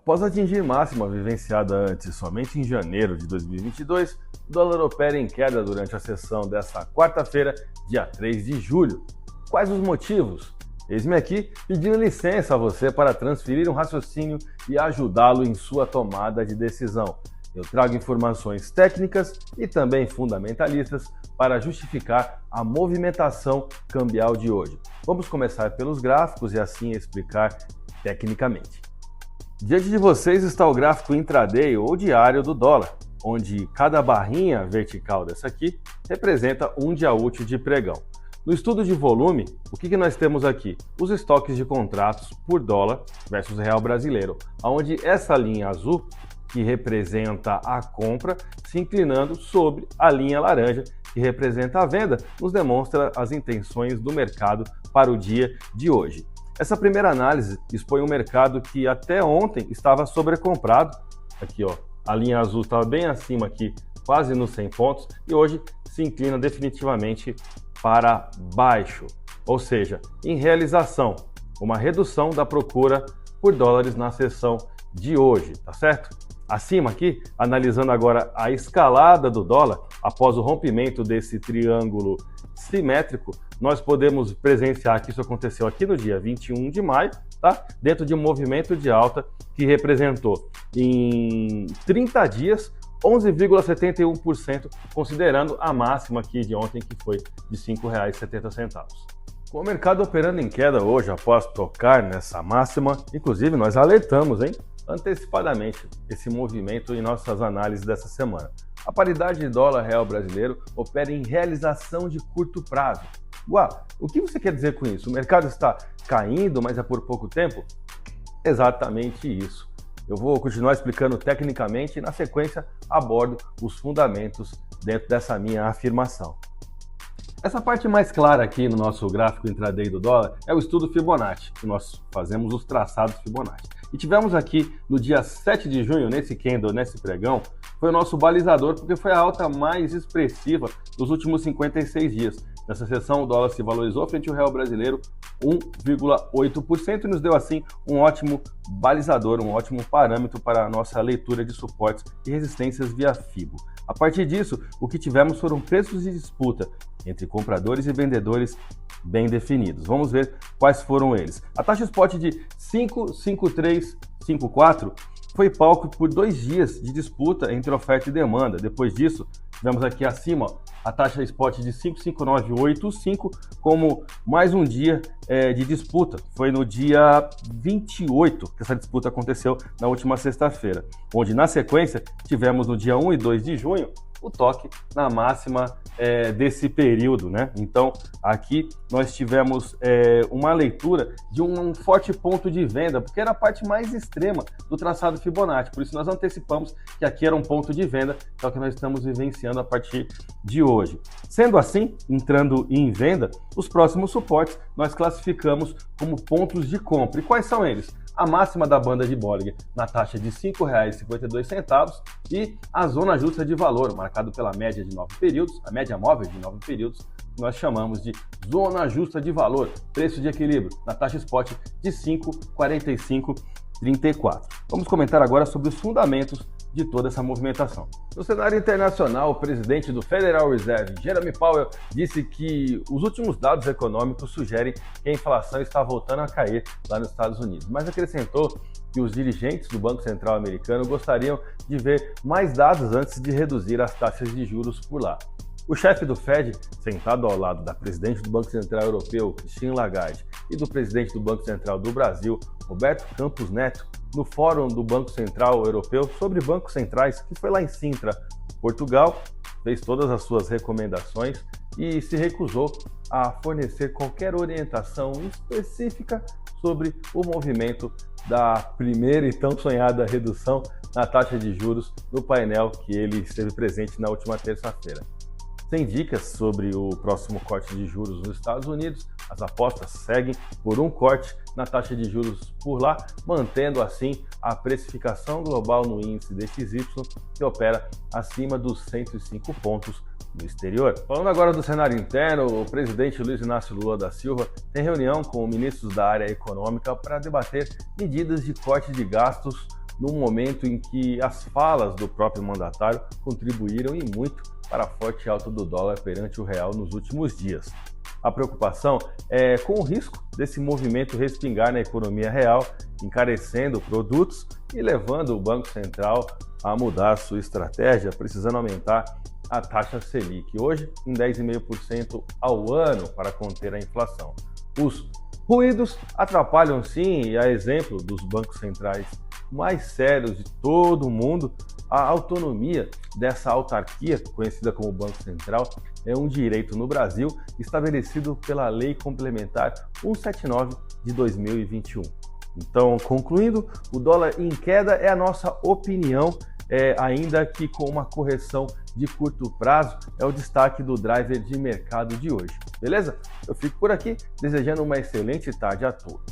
Após atingir máxima vivenciada antes somente em janeiro de 2022, o dólar opera em queda durante a sessão desta quarta-feira, dia 3 de julho. Quais os motivos? Eis-me aqui pedindo licença a você para transferir um raciocínio e ajudá-lo em sua tomada de decisão. Eu trago informações técnicas e também fundamentalistas para justificar a movimentação cambial de hoje. Vamos começar pelos gráficos e assim explicar tecnicamente. Diante de vocês está o gráfico intraday ou diário do dólar, onde cada barrinha vertical dessa aqui representa um dia útil de pregão. No estudo de volume, o que nós temos aqui? Os estoques de contratos por dólar versus real brasileiro, onde essa linha azul, que representa a compra, se inclinando sobre a linha laranja, que representa a venda, nos demonstra as intenções do mercado para o dia de hoje. Essa primeira análise expõe um mercado que até ontem estava sobrecomprado. Aqui, ó, a linha azul estava bem acima aqui, quase nos 100 pontos, e hoje se inclina definitivamente para baixo. Ou seja, em realização, uma redução da procura por dólares na sessão de hoje, tá certo? Acima aqui, analisando agora a escalada do dólar, após o rompimento desse triângulo simétrico, nós podemos presenciar que isso aconteceu aqui no dia 21 de maio, tá? Dentro de um movimento de alta que representou em 30 dias 11,71%, considerando a máxima aqui de ontem, que foi de R$ 5,70. Com o mercado operando em queda hoje após tocar nessa máxima, inclusive nós alertamos, antecipadamente esse movimento em nossas análises dessa semana. A paridade de dólar real brasileiro opera em realização de curto prazo. O que você quer dizer com isso? O mercado está caindo, mas é por pouco tempo? Exatamente isso. Eu vou continuar explicando tecnicamente e na sequência abordo os fundamentos dentro dessa minha afirmação. Essa parte mais clara aqui no nosso gráfico intraday do dólar é o estudo Fibonacci, que nós fazemos os traçados Fibonacci. E tivemos aqui no dia 7 de junho, nesse candle, nesse pregão, foi o nosso balizador, porque foi a alta mais expressiva dos últimos 56 dias. Nessa sessão, o dólar se valorizou frente ao real brasileiro 1,8% e nos deu, assim, um ótimo balizador, um ótimo parâmetro para a nossa leitura de suportes e resistências via Fibo. A partir disso, o que tivemos foram preços de disputa entre compradores e vendedores bem definidos. Vamos ver quais foram eles. A taxa spot de 5,5354 foi palco por 2 dias de disputa entre oferta e demanda. Depois disso, tivemos aqui acima a taxa spot de 5,5985 como mais um dia de disputa. Foi no dia 28 que essa disputa aconteceu, na última sexta-feira, onde na sequência tivemos no dia 1 e 2 de junho o toque na máxima desse período, né? Então, aqui nós tivemos uma leitura de um forte ponto de venda, porque era a parte mais extrema do traçado Fibonacci, por isso nós antecipamos que aqui era um ponto de venda, que é o que nós estamos vivenciando a partir de hoje. Sendo assim, entrando em venda, os próximos suportes nós classificamos como pontos de compra. E quais são eles? A máxima da banda de Bollinger na taxa de R$ 5,52 e a zona justa de valor, marcado pela média de 9 períodos, a média móvel de 9 períodos, que nós chamamos de zona justa de valor, preço de equilíbrio, na taxa spot de 5,4534. Vamos comentar agora sobre os fundamentos de toda essa movimentação. No cenário internacional, o presidente do Federal Reserve, Jerome Powell, disse que os últimos dados econômicos sugerem que a inflação está voltando a cair lá nos Estados Unidos, mas acrescentou que os dirigentes do Banco Central americano gostariam de ver mais dados antes de reduzir as taxas de juros por lá. O chefe do Fed, sentado ao lado da presidente do Banco Central Europeu, Christine Lagarde, e do presidente do Banco Central do Brasil, Roberto Campos Neto, no Fórum do Banco Central Europeu sobre bancos centrais, que foi lá em Sintra, Portugal, fez todas as suas recomendações e se recusou a fornecer qualquer orientação específica sobre o movimento da primeira e tão sonhada redução na taxa de juros no painel que ele esteve presente na última terça-feira. Sem dicas sobre o próximo corte de juros nos Estados Unidos, as apostas seguem por um corte na taxa de juros por lá, mantendo assim a precificação global no índice DXY, que opera acima dos 105 pontos no exterior. Falando agora do cenário interno, o presidente Luiz Inácio Lula da Silva tem reunião com ministros da área econômica para debater medidas de corte de gastos num momento em que as falas do próprio mandatário contribuíram e muito para a forte alta do dólar perante o real nos últimos dias. A preocupação é com o risco desse movimento respingar na economia real, encarecendo produtos e levando o Banco Central a mudar sua estratégia, precisando aumentar a taxa Selic, hoje em 10,5% ao ano para conter a inflação. Os ruídos atrapalham sim, e a exemplo dos bancos centrais mais sérios de todo o mundo, a autonomia dessa autarquia, conhecida como Banco Central, é um direito no Brasil estabelecido pela Lei Complementar 179 de 2021. Então, concluindo, o dólar em queda é a nossa opinião, ainda que com uma correção de curto prazo, é o destaque do driver de mercado de hoje. Beleza? Eu fico por aqui, desejando uma excelente tarde a todos.